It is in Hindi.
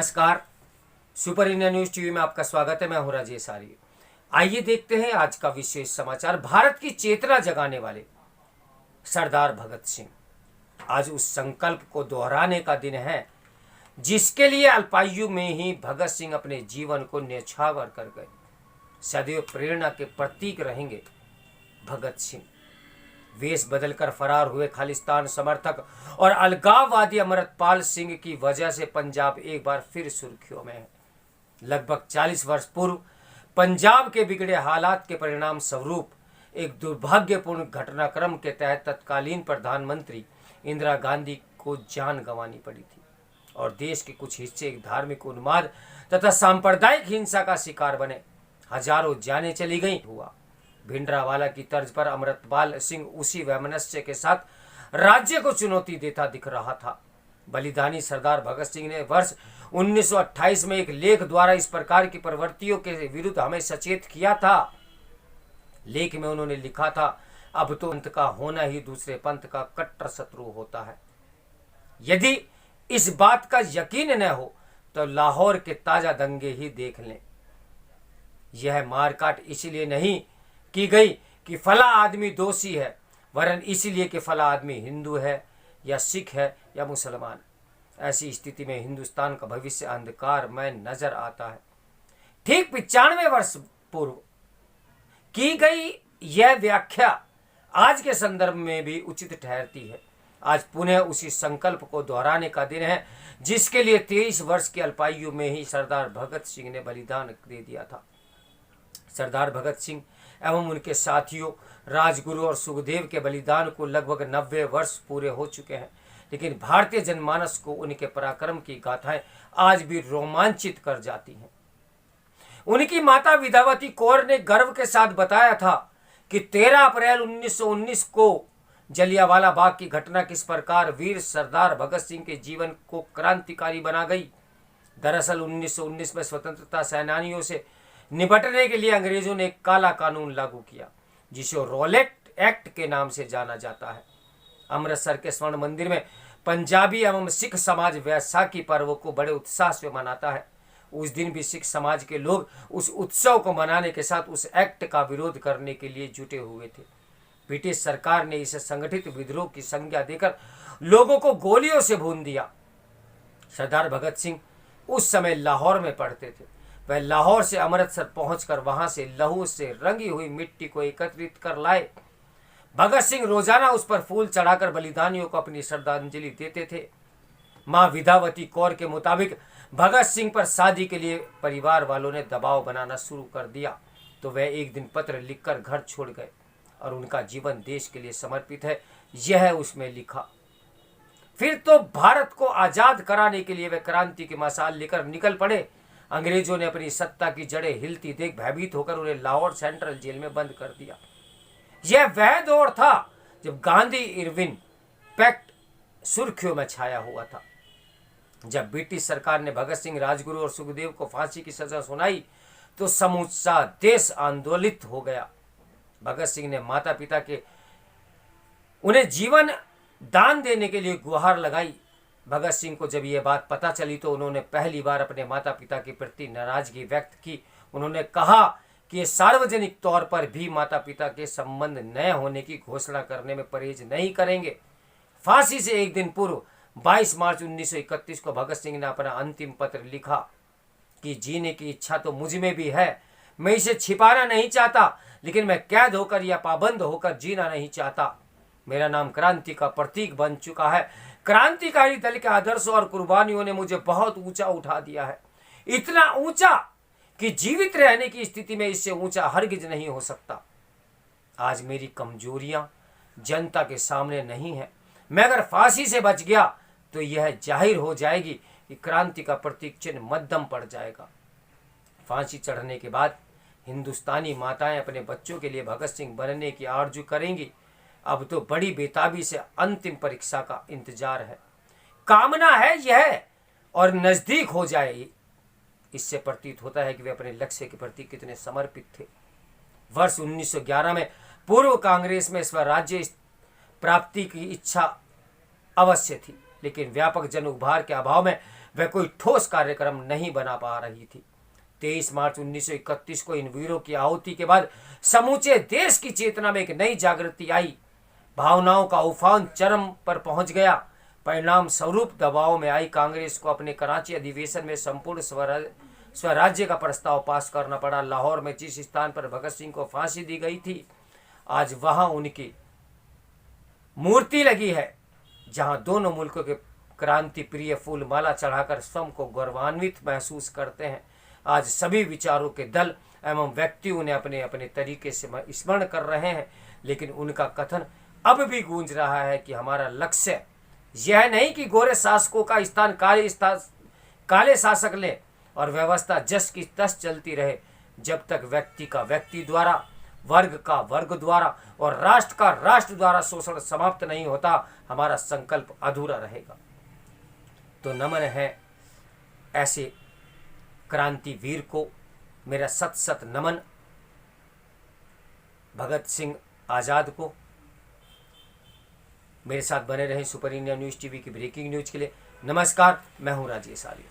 नमस्कार। सुपर इंडिया न्यूज टीवी में आपका स्वागत है। मैं हूं राजेश आर्य। आइए देखते हैं आज का विशेष समाचार। भारत की चेतना जगाने वाले सरदार भगत सिंह आज उस संकल्प को दोहराने का दिन है जिसके लिए अल्पायु में ही भगत सिंह अपने जीवन को न्यौछावर कर गए। सदैव प्रेरणा के प्रतीक रहेंगे भगत सिंह। वेश बदलकर फरार हुए खालिस्तान समर्थक और अलगाववादी अमृतपाल सिंह की वजह से पंजाब एक बार फिर सुर्खियों में है। लगभग 40 वर्ष पूर्व पंजाब के बिगड़े हालात के परिणाम स्वरूप एक दुर्भाग्यपूर्ण घटनाक्रम के तहत तत्कालीन प्रधानमंत्री इंदिरा गांधी को जान गंवानी पड़ी थी और देश के कुछ हिस्से एक धार्मिक उन्माद तथा सांप्रदायिक हिंसा का शिकार बने। हजारों जानें चली गई। हुआ भिंडरावाला की तर्ज पर अमृतपाल सिंह उसी वैमनस्य के साथ राज्य को चुनौती देता दिख रहा था। बलिदानी सरदार भगत सिंह ने वर्ष 1928 में एक लेख द्वारा इस प्रकार की प्रवृत्तियों के विरुद्ध हमें सचेत किया था। लेख में उन्होंने लिखा था, अब तो पंथ का होना ही दूसरे पंथ का कट्टर शत्रु होता है। यदि इस बात का यकीन न हो तो लाहौर के ताजा दंगे ही देख लें। यह मारकाट इसलिए नहीं की गई कि फला आदमी दोषी है, वरन इसलिए कि फला आदमी हिंदू है या सिख है या मुसलमान। ऐसी स्थिति में हिंदुस्तान का भविष्य अंधकार में नजर आता है। ठीक 95 वर्ष पूर्व की गई यह व्याख्या आज के संदर्भ में भी उचित ठहरती है। आज पुनः उसी संकल्प को दोहराने का दिन है जिसके लिए 23 वर्ष की अल्पायु में ही सरदार भगत सिंह ने बलिदान दे दिया था। सरदार भगत सिंह एवं उनके साथियों राजगुरु और सुखदेव के बलिदान को लगभग 90 वर्ष पूरे हो चुके हैं, लेकिन भारतीय जनमानस को उनके पराक्रम की गाथाएं आज भी रोमांचित कर जाती हैं। उनकी माता विद्यावती कौर ने गर्व के साथ बताया था कि 13 अप्रैल 1919 को जलियांवाला बाग की घटना किस प्रकार वीर सरदार भगत सिंह के जीवन को क्रांतिकारी बना गई। दरअसल 1919 में स्वतंत्रता सेनानियों से निपटने के लिए अंग्रेजों ने एक काला कानून लागू किया जिसे रॉलेट एक्ट के नाम से जाना जाता है। अमृतसर के स्वर्ण मंदिर में पंजाबी एवं सिख समाज वैसाखी पर्व को बड़े उत्साह से मनाता है। उस दिन भी सिख समाज के लोग उस उत्सव को मनाने के साथ उस एक्ट का विरोध करने के लिए जुटे हुए थे। ब्रिटिश सरकार ने इसे संगठित विद्रोह की संज्ञा देकर लोगों को गोलियों से भून दिया। सरदार भगत सिंह उस समय लाहौर में पढ़ते थे। वह लाहौर से अमृतसर पहुंचकर वहां से लहू से रंगी हुई मिट्टी को एकत्रित कर लाए। भगत सिंह रोजाना उस पर फूल चढ़ाकर बलिदानियों को अपनी श्रद्धांजलि देते थे। मां विद्यावती कौर के मुताबिक भगत सिंह पर शादी के लिए परिवार वालों ने दबाव बनाना शुरू कर दिया तो वह एक दिन पत्र लिखकर घर छोड़ गए और उनका जीवन देश के लिए समर्पित है, यह उसमें लिखा। फिर तो भारत को आजाद कराने के लिए वे क्रांति की मशाल लेकर निकल पड़े। अंग्रेजों ने अपनी सत्ता की जड़ें हिलती देख भयभीत होकर उन्हें लाहौर सेंट्रल जेल में बंद कर दिया। यह वह दौर था जब गांधी इरविन पैक्ट सुर्खियों में छाया हुआ था। जब ब्रिटिश सरकार ने भगत सिंह, राजगुरु और सुखदेव को फांसी की सजा सुनाई तो समूचा देश आंदोलित हो गया। भगत सिंह ने माता पिता के उन्हें जीवन दान देने के लिए गुहार लगाई। भगत सिंह को जब यह बात पता चली तो उन्होंने पहली बार अपने माता पिता के प्रति नाराजगी व्यक्त की। उन्होंने कहा कि ये सार्वजनिक तौर पर भी माता पिता के संबंध न होने की घोषणा करने में परहेज नहीं करेंगे। फांसी से एक दिन पूर्व 22 मार्च 1931 को भगत सिंह ने अपना अंतिम पत्र लिखा कि जीने की इच्छा तो मुझ में भी है, मैं इसे छिपाना नहीं चाहता, लेकिन मैं कैद होकर या पाबंद होकर जीना नहीं चाहता। मेरा नाम क्रांति का प्रतीक बन चुका है। क्रांतिकारी दल के आदर्शों और कुर्बानियों ने मुझे बहुत ऊंचा उठा दिया है, इतना ऊंचा कि जीवित रहने की स्थिति में इससे ऊंचा हरगिज नहीं हो सकता। आज मेरी कमजोरियां जनता के सामने नहीं है। मैं अगर फांसी से बच गया तो यह जाहिर हो जाएगी कि क्रांति का प्रतीक चिन्ह मध्यम पड़ जाएगा। फांसी चढ़ने के बाद हिंदुस्तानी माताएं अपने बच्चों के लिए भगत सिंह बनने की आरजू करेंगी। अब तो बड़ी बेताबी से अंतिम परीक्षा का इंतजार है। कामना है यह और नजदीक हो जाए। इससे प्रतीत होता है कि वे अपने लक्ष्य के प्रति कितने समर्पित थे। वर्ष 1911 में पूर्व कांग्रेस में स्वराज्य प्राप्ति की इच्छा अवश्य थी, लेकिन व्यापक जन उभार के अभाव में वह कोई ठोस कार्यक्रम नहीं बना पा रही थी। 23 मार्च 1931 को इन वीरों की आहुति के बाद समूचे देश की चेतना में एक नई जागृति आई। भावनाओं का उफान चरम पर पहुंच गया। परिणाम स्वरूप दबाव में आई कांग्रेस को अपने कराची अधिवेशन में संपूर्ण स्वराज्य का प्रस्ताव पास करना पड़ा। लाहौर में जिस स्थान पर भगत सिंह को फांसी दी गई थी, आज वहां उनकी मूर्ति लगी है, जहां दोनों मुल्कों के क्रांति प्रिय फूल माला चढ़ाकर स्वयं को गौरवान्वित महसूस करते हैं। आज सभी विचारों के दल एवं व्यक्ति उन्हें अपने अपने तरीके से स्मरण कर रहे हैं, लेकिन उनका कथन अब भी गूंज रहा है कि हमारा लक्ष्य यह नहीं कि गोरे शासकों का स्थान काले शासक ले और व्यवस्था जस की तस चलती रहे। जब तक व्यक्ति का व्यक्ति द्वारा, वर्ग का वर्ग द्वारा और राष्ट्र का राष्ट्र द्वारा शोषण समाप्त नहीं होता, हमारा संकल्प अधूरा रहेगा। तो नमन है ऐसे क्रांति वीर को, मेरा सत सत नमन भगत सिंह आज़ाद को। मेरे साथ बने रहें सुपर इंडिया न्यूज़ टीवी की ब्रेकिंग न्यूज़ के लिए। नमस्कार, मैं हूं राजेश आर्य।